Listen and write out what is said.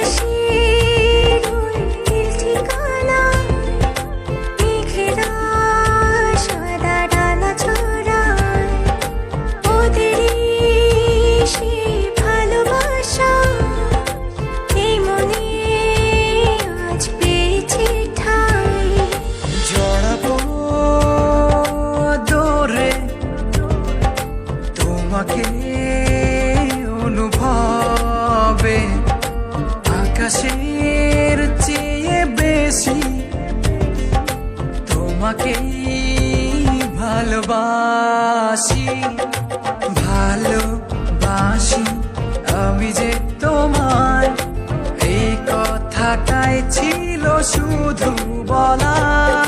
আকাশের ওই নীল ঠিকানায় মেঘেরা সাদা ডানা ছড়ায়, ওদেরই সেই ভালোবাসা এই মনে আজ পেয়েছে ঠাঁই। জড়াবো দৌড়ে তোমাকে অনুভবে, আকাশের চেয়ে বেশি তোমাকেই ভালোবাসি। ভালোবাসি আমি যে তোমায়, এই কথাটাই ছিল শুধু বলার।